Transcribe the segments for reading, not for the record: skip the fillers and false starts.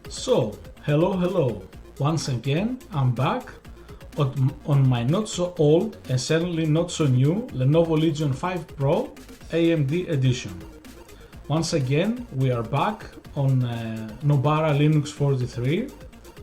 So, hello, once again I'm back on my not so old and certainly not so new Lenovo Legion 5 Pro AMD edition. Once again we are back on Nobara Linux 43,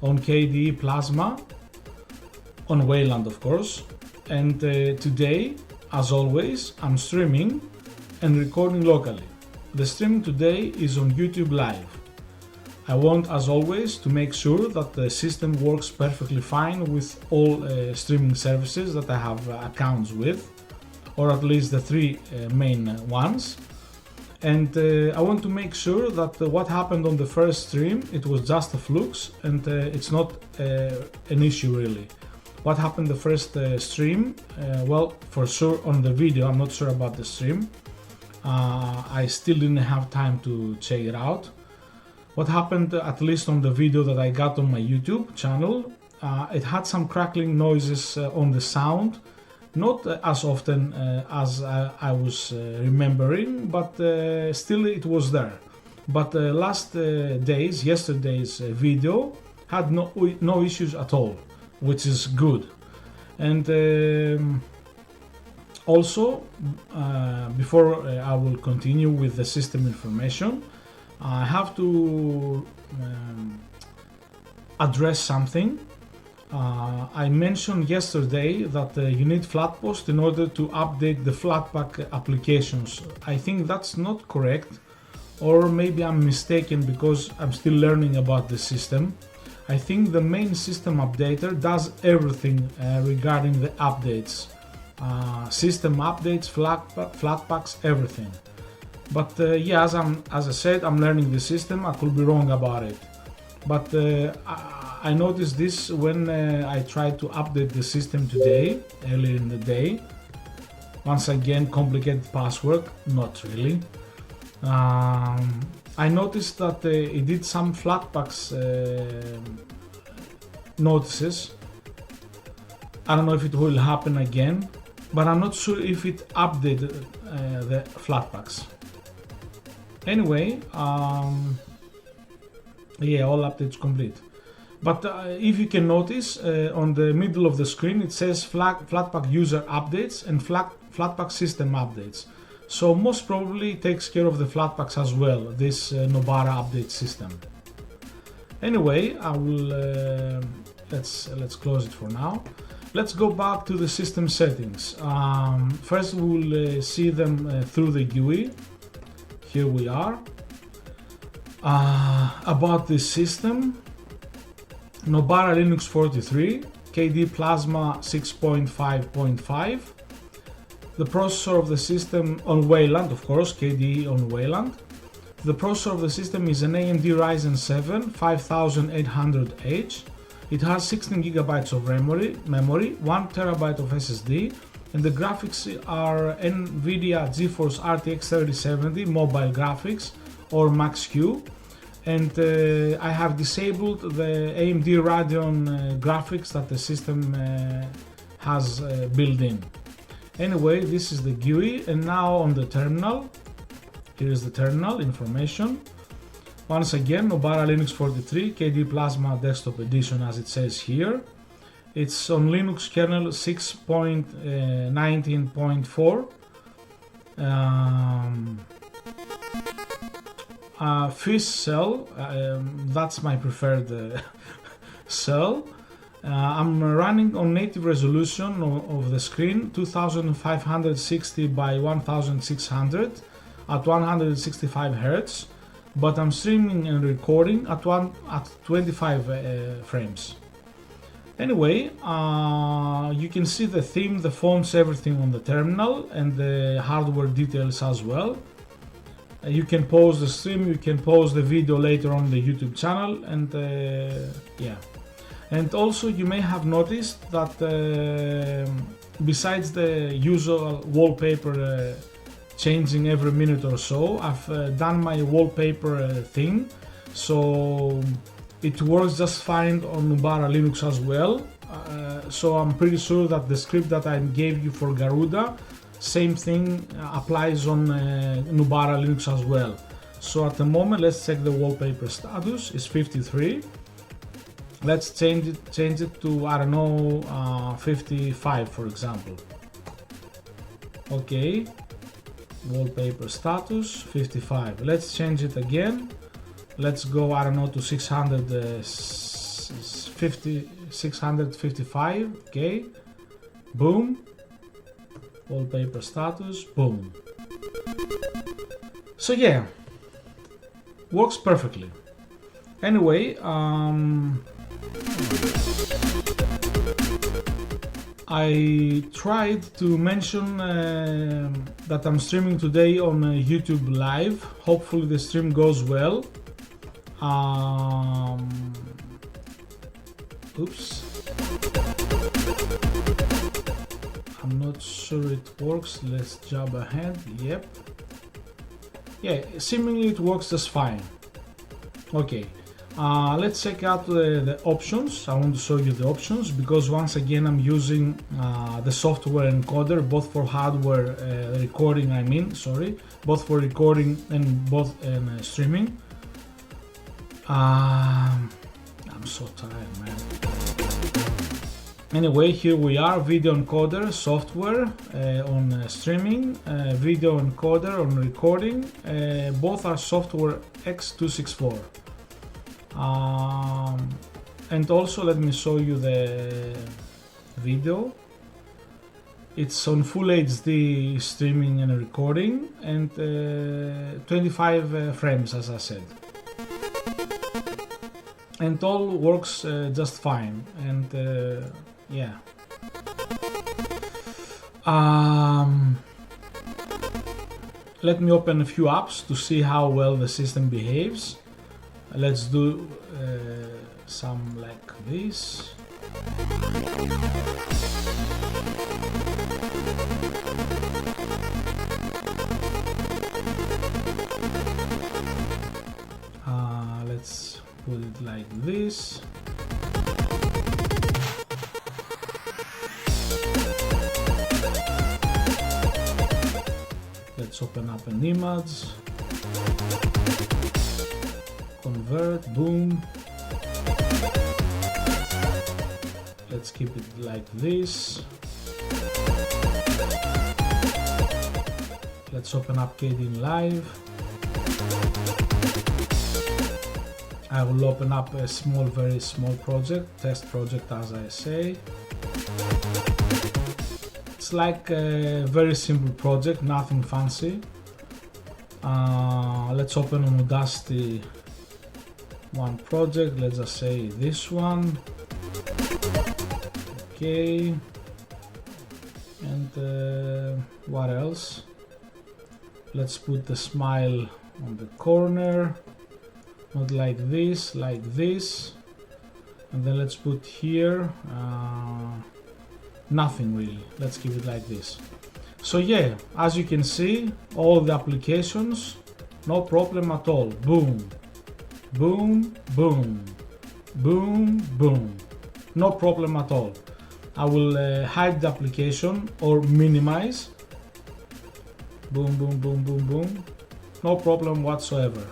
on KDE Plasma, on Wayland of course, and today, as always, I'm streaming and recording locally. The stream today is on YouTube Live. I want, as always, to make sure that the system works perfectly fine with all streaming services that I have accounts with, or at least the three main ones. And I want to make sure that what happened on the first stream, it was just a flux and it's not an issue really. What happened the first stream, well, for sure on the video, I'm not sure about the stream. I still didn't have time to check it out. What happened, at least on the video that I got on my YouTube channel, it had some crackling noises on the sound, not as often as I was remembering, but still it was there. But yesterday's video had no issues at all, which is good. And also, before I will continue with the system information, I have to address something. I mentioned yesterday that you need Flatpost in order to update the Flatpak applications. I think that's not correct, or maybe I'm mistaken because I'm still learning about the system. I think the main system updater does everything regarding the updates. System updates, Flatpaks, everything. But yeah, as I said, I'm learning the system. I could be wrong about it. But I noticed this when I tried to update the system today, earlier in the day. Once again, complicated password, not really. I noticed that it did some Flatpaks notices. I don't know if it will happen again, but I'm not sure if it updated the Flatpaks. Anyway, yeah, all updates complete. But if you can notice, on the middle of the screen it says Flatpak user updates and Flatpak system updates. So most probably it takes care of the Flatpaks as well, this Nobara update system. Anyway, I will let's close it for now. Let's go back to the system settings. First we will see them through the GUI. Here we are. About this system, Nobara Linux 43, KDE Plasma 6.5.5. The processor of the system on Wayland, of course, KDE on Wayland. The processor of the system is an AMD Ryzen 7 5800H. It has 16 GB of memory, 1 TB of SSD, and the graphics are NVIDIA GeForce RTX 3070 mobile graphics or Max-Q. And I have disabled the AMD Radeon graphics that the system has built in. Anyway, this is the GUI, and now on the terminal, here is the terminal information. Once again, Nobara Linux 43, KDE Plasma Desktop Edition as it says here. It's on Linux kernel 6.19.4. Fish cell, that's my preferred cell. I'm running on native resolution of the screen 2560 by 1600 at 165 Hz, but I'm streaming and recording at 25 frames. Anyway, you can see the theme, the fonts, everything on the terminal, and the hardware details as well. You can pause the stream, you can pause the video later on the YouTube channel, and yeah. And also you may have noticed that besides the usual wallpaper changing every minute or so, I've done my wallpaper thing, so it works just fine on Nobara Linux as well. So I'm pretty sure that the script that I gave you for Garuda Same thing applies on Nobara Linux as well. So at the moment, let's check the wallpaper status. It's 53. Let's change it to, I don't know, 55 for example. Okay, wallpaper status 55. Let's change it again. Let's go, I don't know, to 655. Okay, boom, wallpaper status, boom. So yeah, works perfectly. Anyway, I tried to mention that I'm streaming today on YouTube Live. Hopefully the stream goes well. Oops. I'm not sure it works. Let's jump ahead. Yep. Yeah, seemingly it works just fine. Okay. Let's check out the options. I want to show you the options because once again I'm using the software encoder both for hardware recording, both for recording and streaming. I'm so tired, man. Anyway, here we are, video encoder software on streaming, video encoder on recording. Both are software X264. And also let me show you the video. It's on full HD streaming and recording and 25 frames as I said. And all works just fine and yeah. Let me open a few apps to see how well the system behaves. Let's do some like this. Let's put it like this. Let's open up an image. Convert, boom. Let's keep it like this. Let's open up Kdenlive. I will open up a small, very small project, test project as I say. It's like a very simple project, nothing fancy. Let's open on Audacity one project, let's just say this one. Okay, and what else? Let's put the smile on the corner, not like this, like this, and then let's put here nothing really, let's keep it like this. So yeah, as you can see, all the applications, no problem at all. Boom, boom, boom, boom, boom, no problem at all. I will hide the application or minimize. Boom, boom, boom, boom, boom, no problem whatsoever.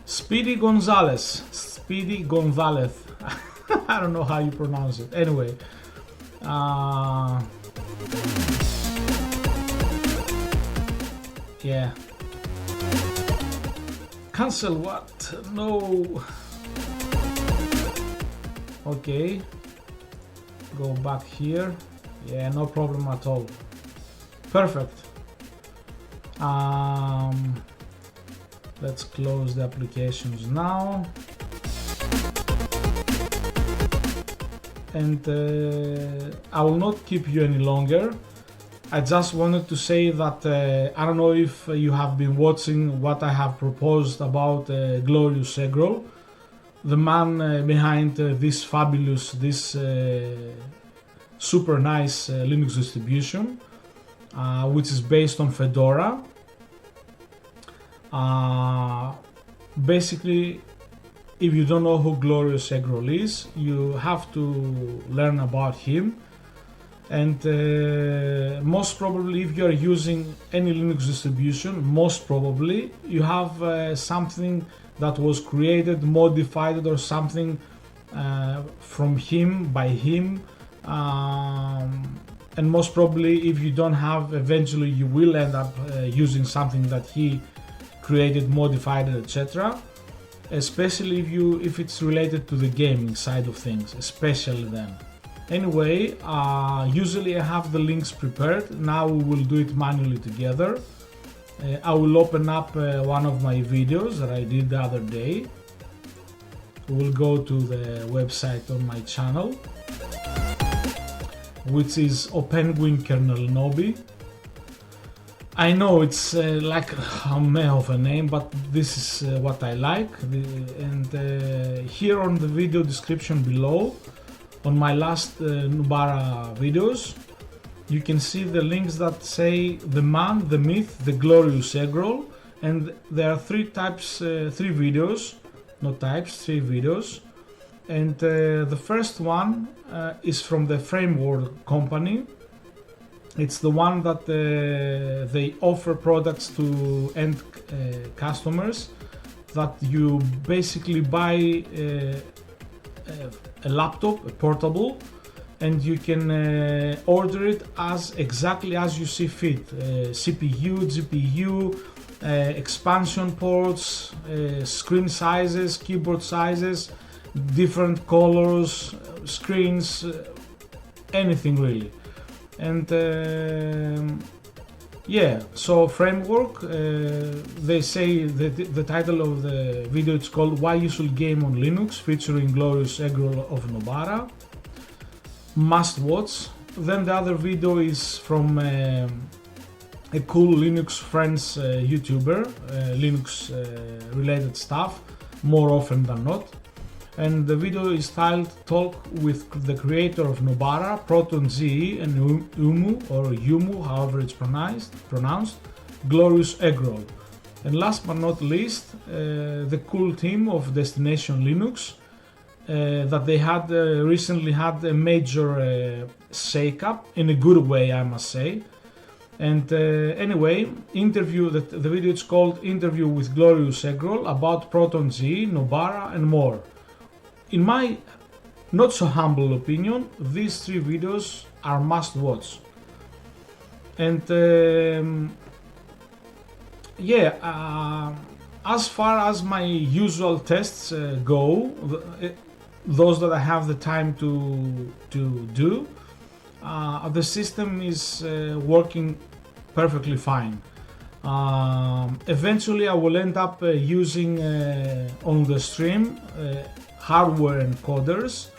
Speedy Gonzalez, I don't know how you pronounce it. Anyway, yeah. Cancel what? No. Okay. Go back here. Yeah, no problem at all. Perfect. Let's close the applications now. And I will not keep you any longer. I just wanted to say that I don't know if you have been watching what I have proposed about GloriousEggroll, the man behind this fabulous, this super nice Linux distribution, which is based on Fedora. Basically, if you don't know who GloriousEggroll is, you have to learn about him. and most probably if you are using any Linux distribution, most probably you have something that was created, modified or something from him, by him, and most probably if you don't have, eventually you will end up using something that he created, modified, etc. Especially if it's related to the gaming side of things, especially then. Anyway, usually I have the links prepared. Now we will do it manually together. I will open up one of my videos that I did the other day. We'll go to the website on my channel, which is OpenGwin kernel Nobi. I know it's like a meh of a name, but this is what I like. Here on the video description below, on my last Nobara videos, you can see the links that say the man, the myth, the GloriousEggroll, and there are three videos, not types, three videos. And the first one is from the Framework company. It's the one that they offer products to end customers, that you basically buy a laptop, a portable, and you can order it as exactly as you see fit. CPU, GPU, expansion ports, screen sizes, keyboard sizes, different colors, screens, anything really. And yeah, so Framework, they say that the title of the video, it's called Why You Should Game on Linux, featuring GloriousEggroll of Nobara. Must watch. Then the other video is from a cool Linux Friends YouTuber, Linux related stuff, more often than not. And the video is titled Talk with the creator of Nobara, ProtonGE, and Yumu, however it's pronounced, GloriousEggroll. And last but not least, the cool team of Destination Linux, that they had recently had a major shake-up, in a good way I must say. And anyway, the video is called Interview with GloriousEggroll about ProtonGE, Nobara and more. In my not so humble opinion, these three videos are must watch. And yeah, as far as my usual tests go, those that I have the time to do, the system is working perfectly fine. Eventually I will end up using on the stream hardware encoders,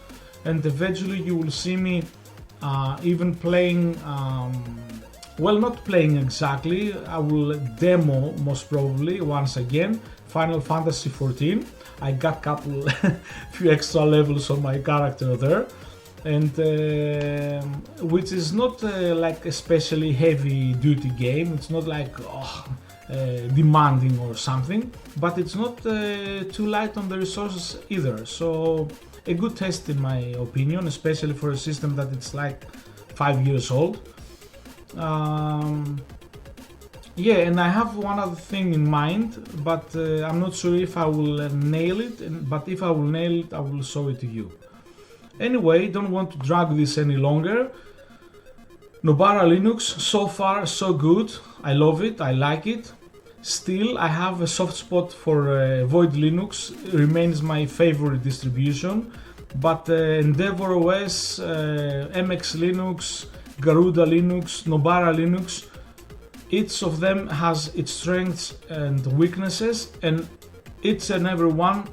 and eventually you will see me even playing, well, not playing exactly, I will demo most probably once again Final Fantasy XIV. I got a couple few extra levels on my character there, and which is not like especially heavy duty game. It's not like demanding or something, but it's not too light on the resources either. So a good test in my opinion, especially for a system that it's like 5 years old. Yeah, and I have one other thing in mind, but I'm not sure if I will nail it, but if I will nail it, I will show it to you. Anyway, don't want to drag this any longer. Nobara Linux, so far so good. I love it, I like it. Still, I have a soft spot for Void Linux, remains my favorite distribution, but Endeavour OS, MX Linux, Garuda Linux, Nobara Linux, each of them has its strengths and weaknesses, and each and every one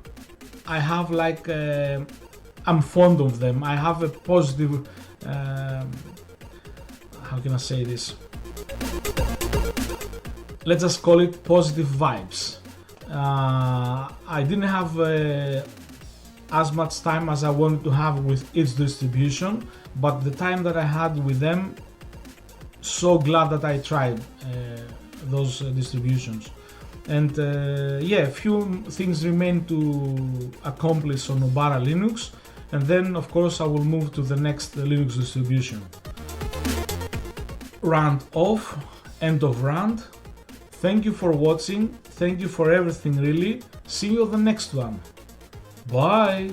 I have like, I'm fond of them. I have a positive, how can I say this? Let's just call it positive vibes. I didn't have as much time as I wanted to have with each distribution, but the time that I had with them, so glad that I tried those distributions. And yeah, few things remain to accomplish on Nobara Linux, and then of course I will move to the next Linux distribution. Rant off, end of rant. Thank you for watching, thank you for everything really. See you on the next one. Bye!